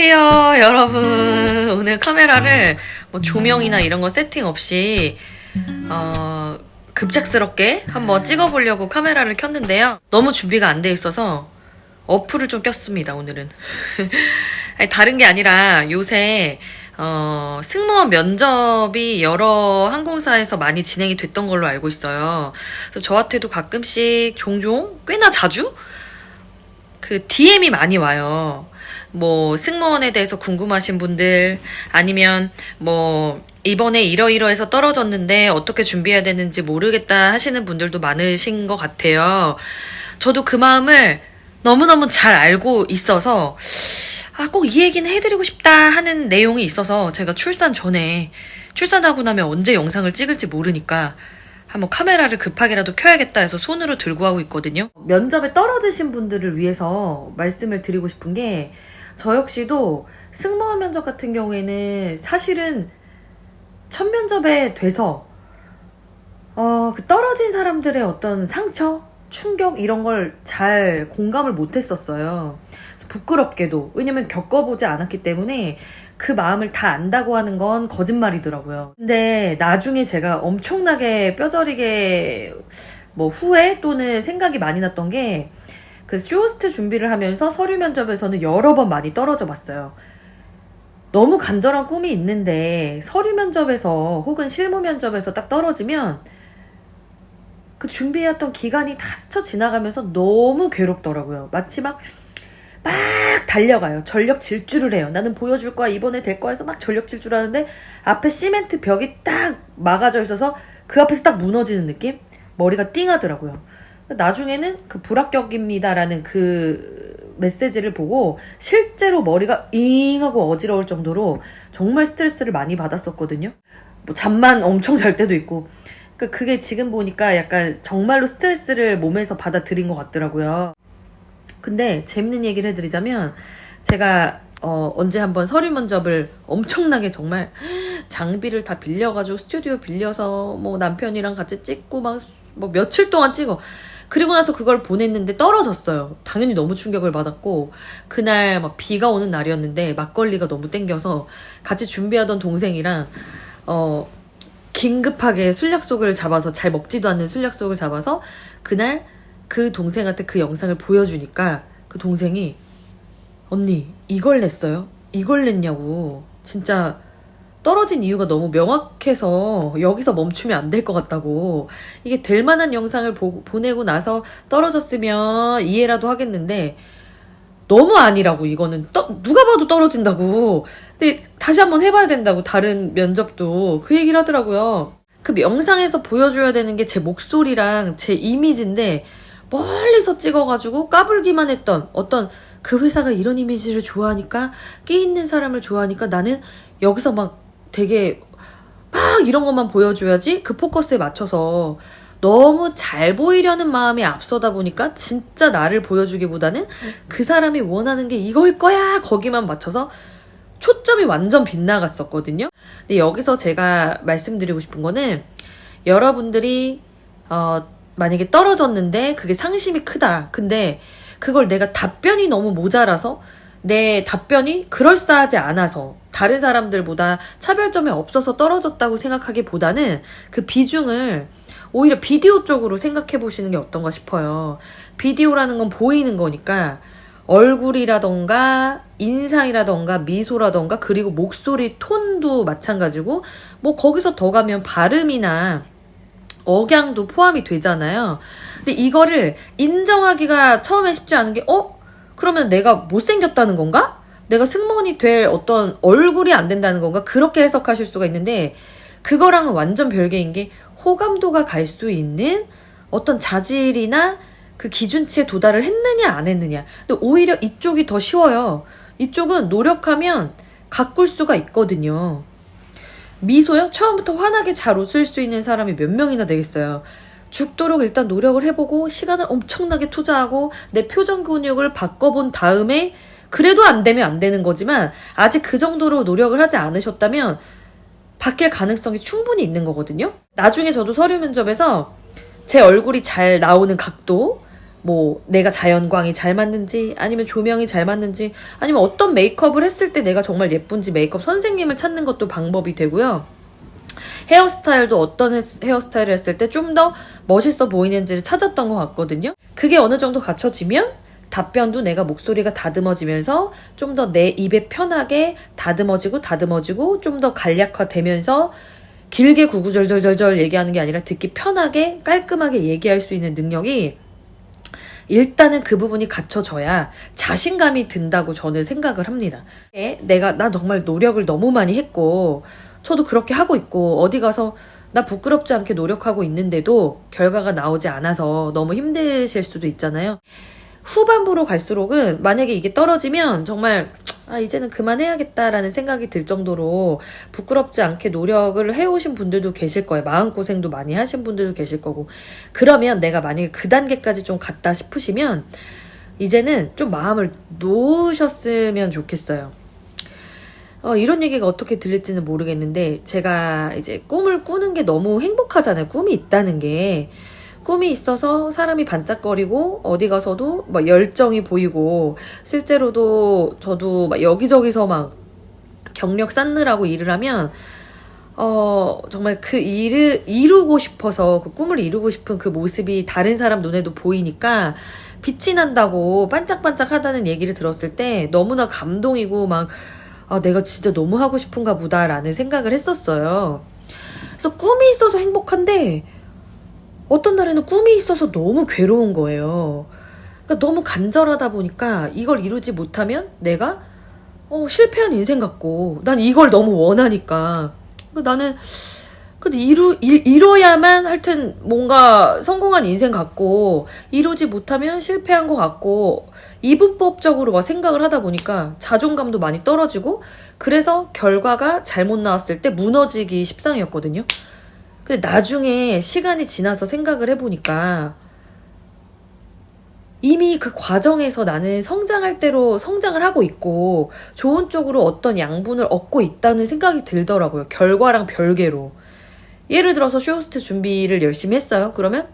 안녕하세요, 여러분. 오늘 카메라를 뭐 조명이나 이런 거 세팅 없이 급작스럽게 한번 찍어보려고 카메라를 켰는데요. 너무 준비가 안 돼 있어서 어플을 좀 꼈습니다, 오늘은. 아니, 다른 게 아니라 요새 승무원 면접이 여러 항공사에서 많이 진행이 됐던 걸로 알고 있어요. 그래서 저한테도 가끔씩 종종 꽤나 자주 그 DM이 많이 와요. 뭐 승무원에 대해서 궁금하신 분들, 아니면 뭐 이번에 이러이러해서 떨어졌는데 어떻게 준비해야 되는지 모르겠다 하시는 분들도 많으신 것 같아요. 저도 그 마음을 너무너무 잘 알고 있어서 꼭 이 얘기는 해드리고 싶다 하는 내용이 있어서 제가 출산 전에, 출산하고 나면 언제 영상을 찍을지 모르니까 한번 카메라를 급하게라도 켜야겠다 해서 손으로 들고 하고 있거든요. 면접에 떨어지신 분들을 위해서 말씀을 드리고 싶은 게, 저 역시도 승무원 면접 같은 경우에는 사실은 첫 면접에 돼서 그 떨어진 사람들의 어떤 상처, 충격 이런 걸 잘 공감을 못했었어요. 부끄럽게도. 왜냐면 겪어보지 않았기 때문에 그 마음을 다 안다고 하는 건 거짓말이더라고요. 근데 나중에 제가 엄청나게 뼈저리게 뭐 후회 또는 생각이 많이 났던 게, 그 쇼호스트 준비를 하면서 서류 면접에서는 여러 번 많이 떨어져 봤어요. 너무 간절한 꿈이 있는데 서류 면접에서 혹은 실무 면접에서 딱 떨어지면 그 준비해왔던 기간이 다 스쳐 지나가면서 너무 괴롭더라고요. 마치 막 달려가요. 전력 질주를 해요. 나는 보여줄 거야, 이번에 될 거야 해서 막 전력 질주를 하는데 앞에 시멘트 벽이 딱 막아져 있어서 그 앞에서 딱 무너지는 느낌? 머리가 띵하더라고요. 나중에는 그 불합격입니다라는 그 메시지를 보고 실제로 머리가 잉하고 어지러울 정도로 정말 스트레스를 많이 받았었거든요. 뭐 잠만 엄청 잘 때도 있고. 그게 지금 보니까 약간 정말로 스트레스를 몸에서 받아들인 것 같더라고요. 근데 재밌는 얘기를 해드리자면, 제가 언제 한번 서류 면접을 엄청나게 정말 장비를 다 빌려가지고 스튜디오 빌려서 뭐 남편이랑 같이 찍고 막 뭐 며칠 동안 찍어. 그리고 나서 그걸 보냈는데 떨어졌어요. 당연히 너무 충격을 받았고, 그날 막 비가 오는 날이었는데 막걸리가 너무 땡겨서 같이 준비하던 동생이랑 긴급하게 술 약속을 잡아서, 잘 먹지도 않는 술 약속을 잡아서 그날 그 동생한테 그 영상을 보여주니까 그 동생이 언니 이걸 냈어요? 이걸 냈냐고. 진짜 떨어진 이유가 너무 명확해서 여기서 멈추면 안 될 것 같다고. 이게 될 만한 영상을 보내고 나서 떨어졌으면 이해라도 하겠는데 너무 아니라고. 이거는 누가 봐도 떨어진다고. 근데 다시 한번 해봐야 된다고. 다른 면접도 그 얘기를 하더라고요. 그 영상에서 보여줘야 되는 게 제 목소리랑 제 이미지인데 멀리서 찍어가지고 까불기만 했던, 어떤 그 회사가 이런 이미지를 좋아하니까, 끼 있는 사람을 좋아하니까 나는 여기서 막 되게 막 이런 것만 보여줘야지 그 포커스에 맞춰서 너무 잘 보이려는 마음이 앞서다 보니까 진짜 나를 보여주기보다는 그 사람이 원하는 게 이거일 거야 거기만 맞춰서 초점이 완전 빗나갔었거든요. 근데 여기서 제가 말씀드리고 싶은 거는, 여러분들이 만약에 떨어졌는데 그게 상심이 크다. 근데 그걸 내가 답변이 너무 모자라서, 내 답변이 그럴싸하지 않아서, 다른 사람들보다 차별점이 없어서 떨어졌다고 생각하기보다는 그 비중을 오히려 비디오 쪽으로 생각해 보시는 게 어떤가 싶어요. 비디오라는 건 보이는 거니까 얼굴이라던가 인상이라던가 미소라던가 그리고 목소리 톤도 마찬가지고, 뭐 거기서 더 가면 발음이나 억양도 포함이 되잖아요. 근데 이거를 인정하기가 처음에 쉽지 않은 게, 그러면 내가 못생겼다는 건가? 내가 승무원이 될 어떤 얼굴이 안 된다는 건가? 그렇게 해석하실 수가 있는데, 그거랑은 완전 별개인 게 호감도가 갈 수 있는 어떤 자질이나 그 기준치에 도달을 했느냐 안 했느냐. 근데 오히려 이쪽이 더 쉬워요. 이쪽은 노력하면 가꿀 수가 있거든요. 미소요? 처음부터 환하게 잘 웃을 수 있는 사람이 몇 명이나 되겠어요. 죽도록 일단 노력을 해보고 시간을 엄청나게 투자하고 내 표정 근육을 바꿔본 다음에 그래도 안 되면 안 되는 거지만, 아직 그 정도로 노력을 하지 않으셨다면 바뀔 가능성이 충분히 있는 거거든요. 나중에 저도 서류 면접에서 제 얼굴이 잘 나오는 각도, 뭐 내가 자연광이 잘 맞는지 아니면 조명이 잘 맞는지 아니면 어떤 메이크업을 했을 때 내가 정말 예쁜지 메이크업 선생님을 찾는 것도 방법이 되고요. 헤어스타일도 어떤 헤어스타일을 했을 때 좀 더 멋있어 보이는지를 찾았던 것 같거든요. 그게 어느 정도 갖춰지면 답변도 내가 목소리가 다듬어지면서 좀 더 내 입에 편하게 다듬어지고 좀 더 간략화되면서 길게 구구절절절절 얘기하는 게 아니라 듣기 편하게 깔끔하게 얘기할 수 있는 능력이 일단은 그 부분이 갖춰져야 자신감이 든다고 저는 생각을 합니다. 나 정말 노력을 너무 많이 했고 저도 그렇게 하고 있고 어디 가서 나 부끄럽지 않게 노력하고 있는데도 결과가 나오지 않아서 너무 힘드실 수도 있잖아요. 후반부로 갈수록은 만약에 이게 떨어지면 정말 이제는 그만해야겠다라는 생각이 들 정도로 부끄럽지 않게 노력을 해오신 분들도 계실 거예요. 마음고생도 많이 하신 분들도 계실 거고. 그러면 내가 만약에 그 단계까지 좀 갔다 싶으시면 이제는 좀 마음을 놓으셨으면 좋겠어요. 이런 얘기가 어떻게 들릴지는 모르겠는데 제가 이제 꿈을 꾸는 게 너무 행복하잖아요. 꿈이 있다는 게. 꿈이 있어서 사람이 반짝거리고 어디 가서도 막 열정이 보이고 실제로도 저도 막 여기저기서 막 경력 쌓느라고 일을 하면 정말 그 일을 이루고 싶어서 그 꿈을 이루고 싶은 그 모습이 다른 사람 눈에도 보이니까 빛이 난다고 반짝반짝 하다는 얘기를 들었을 때 너무나 감동이고 막 내가 진짜 너무 하고 싶은가 보다라는 생각을 했었어요. 그래서 꿈이 있어서 행복한데 어떤 날에는 꿈이 있어서 너무 괴로운 거예요. 그러니까 너무 간절하다 보니까 이걸 이루지 못하면 내가 실패한 인생 같고 난 이걸 너무 원하니까 나는 근데 이뤄야만 하여튼 뭔가 성공한 인생 같고 이루지 못하면 실패한 것 같고 이분법적으로 막 생각을 하다 보니까 자존감도 많이 떨어지고 그래서 결과가 잘못 나왔을 때 무너지기 십상이었거든요. 근데 나중에 시간이 지나서 생각을 해보니까 이미 그 과정에서 나는 성장할 대로 성장을 하고 있고 좋은 쪽으로 어떤 양분을 얻고 있다는 생각이 들더라고요. 결과랑 별개로. 예를 들어서 쇼호스트 준비를 열심히 했어요. 그러면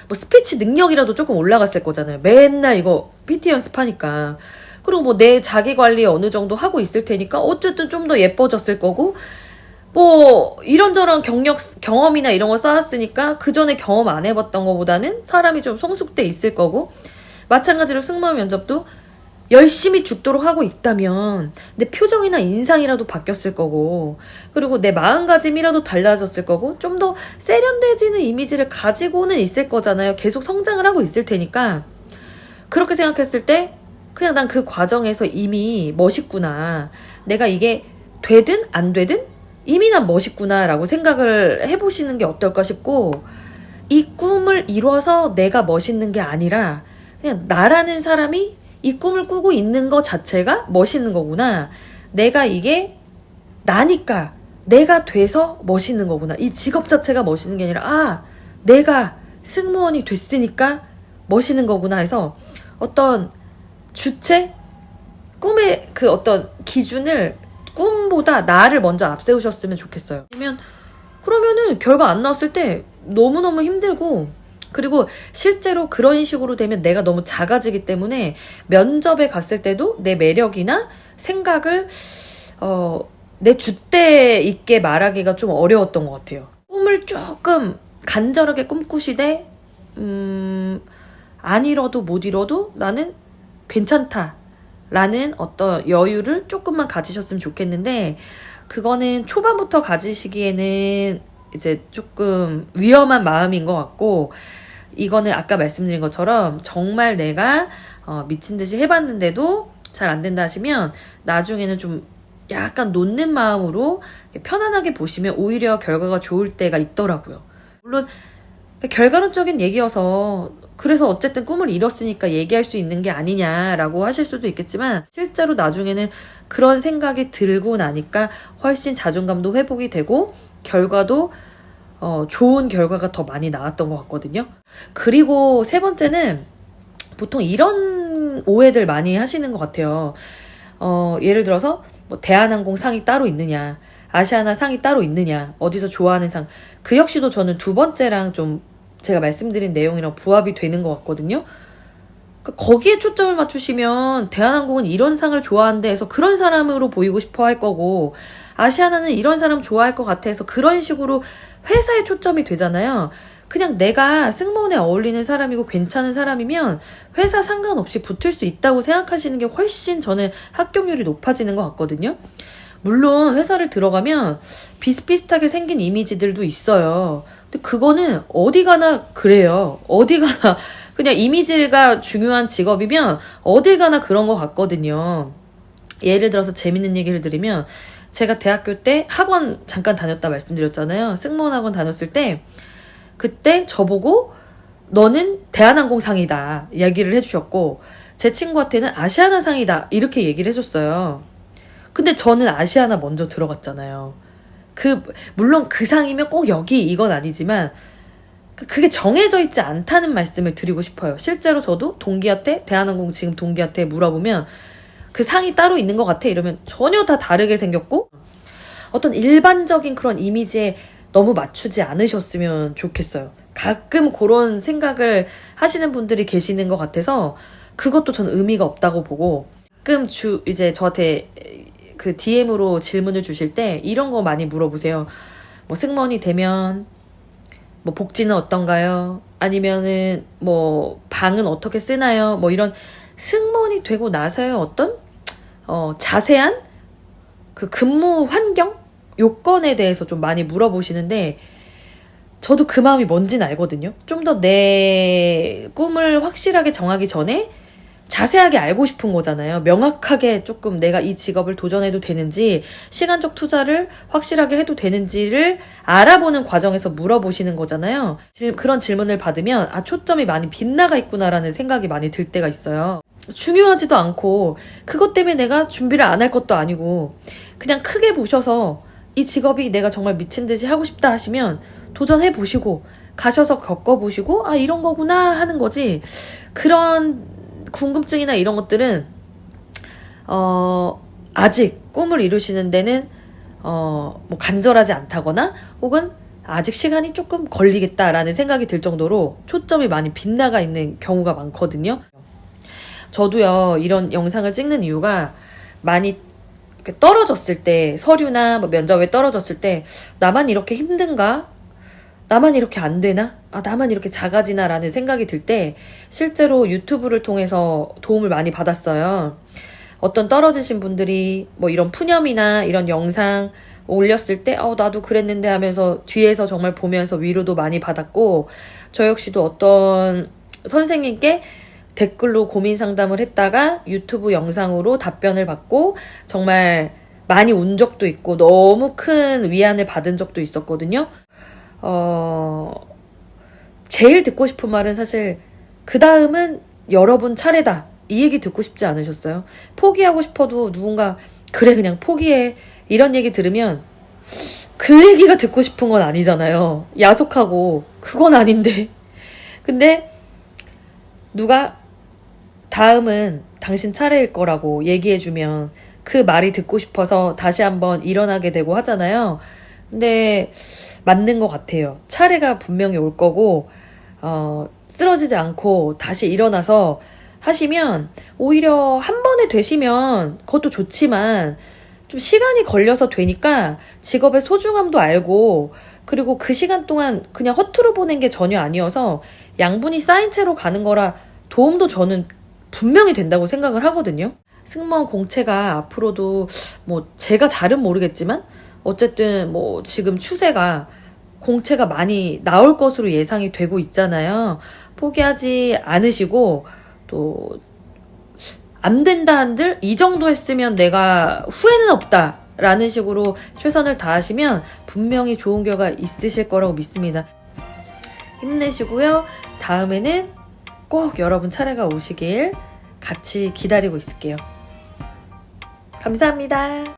뭐 스피치 능력이라도 조금 올라갔을 거잖아요. 맨날 이거 PT 연습하니까. 그리고 뭐 내 자기 관리 어느 정도 하고 있을 테니까 어쨌든 좀 더 예뻐졌을 거고 뭐 이런저런 경험이나 이런 거 쌓았으니까 그 전에 경험 안 해봤던 것보다는 사람이 좀 성숙돼 있을 거고 마찬가지로 승무원 면접도 열심히 죽도록 하고 있다면 내 표정이나 인상이라도 바뀌었을 거고 그리고 내 마음가짐이라도 달라졌을 거고 좀 더 세련돼지는 이미지를 가지고는 있을 거잖아요. 계속 성장을 하고 있을 테니까 그렇게 생각했을 때 그냥 난 그 과정에서 이미 멋있구나. 내가 이게 되든 안 되든 이미 난 멋있구나 라고 생각을 해보시는 게 어떨까 싶고 이 꿈을 이뤄서 내가 멋있는 게 아니라 그냥 나라는 사람이 이 꿈을 꾸고 있는 것 자체가 멋있는 거구나. 내가 이게 나니까 내가 돼서 멋있는 거구나. 이 직업 자체가 멋있는 게 아니라 내가 승무원이 됐으니까 멋있는 거구나 해서 어떤 주체? 꿈의 그 어떤 기준을 꿈보다 나를 먼저 앞세우셨으면 좋겠어요. 그러면은 결과 안 나왔을 때 너무너무 힘들고 그리고 실제로 그런 식으로 되면 내가 너무 작아지기 때문에 면접에 갔을 때도 내 매력이나 생각을 내 줏대 있게 말하기가 좀 어려웠던 것 같아요. 꿈을 조금 간절하게 꿈꾸시되 안 이뤄도 못 이뤄도 나는 괜찮다 라는 어떤 여유를 조금만 가지셨으면 좋겠는데 그거는 초반부터 가지시기에는 이제 조금 위험한 마음인 것 같고 이거는 아까 말씀드린 것처럼 정말 내가 미친 듯이 해봤는데도 잘 안 된다 하시면 나중에는 좀 약간 놓는 마음으로 편안하게 보시면 오히려 결과가 좋을 때가 있더라고요. 물론 결과론적인 얘기여서 그래서 어쨌든 꿈을 이뤘으니까 얘기할 수 있는 게 아니냐라고 하실 수도 있겠지만 실제로 나중에는 그런 생각이 들고 나니까 훨씬 자존감도 회복이 되고 결과도 좋은 결과가 더 많이 나왔던 것 같거든요. 그리고 세 번째는 보통 이런 오해들 많이 하시는 것 같아요. 예를 들어서 뭐 대한항공 상이 따로 있느냐 아시아나 상이 따로 있느냐 어디서 좋아하는 상 그 역시도 저는 두 번째랑 좀 제가 말씀드린 내용이랑 부합이 되는 것 같거든요. 거기에 초점을 맞추시면 대한항공은 이런 상을 좋아한대 해서 그런 사람으로 보이고 싶어 할 거고, 아시아나는 이런 사람 좋아할 것 같아 해서 그런 식으로 회사에 초점이 되잖아요. 그냥 내가 승무원에 어울리는 사람이고 괜찮은 사람이면 회사 상관없이 붙을 수 있다고 생각하시는 게 훨씬 저는 합격률이 높아지는 것 같거든요. 물론 회사를 들어가면 비슷비슷하게 생긴 이미지들도 있어요. 근데 그거는 어디 가나 그래요. 어디 가나 그냥 이미지가 중요한 직업이면 어딜 가나 그런 것 같거든요. 예를 들어서 재밌는 얘기를 드리면, 제가 대학교 때 학원 잠깐 다녔다 말씀드렸잖아요. 승무원 학원 다녔을 때 그때 저보고 너는 대한항공상이다 이야기를 해주셨고, 제 친구한테는 아시아나상이다 이렇게 얘기를 해줬어요. 근데 저는 아시아나 먼저 들어갔잖아요. 물론 그 상이면 꼭 여기 이건 아니지만 그게 정해져 있지 않다는 말씀을 드리고 싶어요. 실제로 저도 동기한테, 대한항공 지금 동기한테 물어보면 그 상이 따로 있는 것 같아 이러면 전혀 다 다르게 생겼고, 어떤 일반적인 그런 이미지에 너무 맞추지 않으셨으면 좋겠어요. 가끔 그런 생각을 하시는 분들이 계시는 것 같아서 그것도 전 의미가 없다고 보고, 가끔 이제 저한테 그 DM으로 질문을 주실 때 이런 거 많이 물어보세요. 뭐 승무원이 되면 뭐 복지는 어떤가요? 아니면은 뭐 방은 어떻게 쓰나요? 뭐 이런 승무원이 되고 나서의 어떤 자세한 그 근무 환경? 요건에 대해서 좀 많이 물어보시는데, 저도 그 마음이 뭔지는 알거든요. 좀 더 내 꿈을 확실하게 정하기 전에 자세하게 알고 싶은 거잖아요. 명확하게 조금 내가 이 직업을 도전해도 되는지, 시간적 투자를 확실하게 해도 되는지를 알아보는 과정에서 물어보시는 거잖아요. 그런 질문을 받으면 초점이 많이 빗나가 있구나라는 생각이 많이 들 때가 있어요. 중요하지도 않고 그것 때문에 내가 준비를 안 할 것도 아니고, 그냥 크게 보셔서 이 직업이 내가 정말 미친 듯이 하고 싶다 하시면 도전해 보시고 가셔서 겪어보시고 이런 거구나 하는 거지, 그런 궁금증이나 이런 것들은 아직 꿈을 이루시는 데는 뭐 간절하지 않다거나 혹은 아직 시간이 조금 걸리겠다라는 생각이 들 정도로 초점이 많이 빗나가 있는 경우가 많거든요. 저도요, 이런 영상을 찍는 이유가 많이 이렇게 떨어졌을 때, 서류나 뭐 면접에 떨어졌을 때 나만 이렇게 힘든가? 나만 이렇게 안 되나? 나만 이렇게 작아지나? 라는 생각이 들 때 실제로 유튜브를 통해서 도움을 많이 받았어요. 어떤 떨어지신 분들이 뭐 이런 푸념이나 이런 영상 올렸을 때 나도 그랬는데 하면서 뒤에서 정말 보면서 위로도 많이 받았고, 저 역시도 어떤 선생님께 댓글로 고민 상담을 했다가 유튜브 영상으로 답변을 받고 정말 많이 운 적도 있고 너무 큰 위안을 받은 적도 있었거든요. 제일 듣고 싶은 말은 사실 그 다음은 여러분 차례다 이 얘기 듣고 싶지 않으셨어요? 포기하고 싶어도 누군가 그래 그냥 포기해 이런 얘기 들으면 그 얘기가 듣고 싶은 건 아니잖아요. 야속하고 그건 아닌데. 근데 누가 다음은 당신 차례일 거라고 얘기해주면 그 말이 듣고 싶어서 다시 한번 일어나게 되고 하잖아요. 근데 맞는 것 같아요. 차례가 분명히 올 거고 쓰러지지 않고 다시 일어나서 하시면 오히려 한 번에 되시면 그것도 좋지만 좀 시간이 걸려서 되니까 직업의 소중함도 알고, 그리고 그 시간 동안 그냥 허투루 보낸 게 전혀 아니어서 양분이 쌓인 채로 가는 거라 도움도 저는 분명히 된다고 생각을 하거든요. 승무원 공채가 앞으로도 뭐 제가 잘은 모르겠지만 어쨌든 뭐 지금 추세가 공채가 많이 나올 것으로 예상이 되고 있잖아요. 포기하지 않으시고 또 안 된다 한들 이 정도 했으면 내가 후회는 없다 라는 식으로 최선을 다하시면 분명히 좋은 결과 있으실 거라고 믿습니다. 힘내시고요. 다음에는 꼭 여러분 차례가 오시길 같이 기다리고 있을게요. 감사합니다.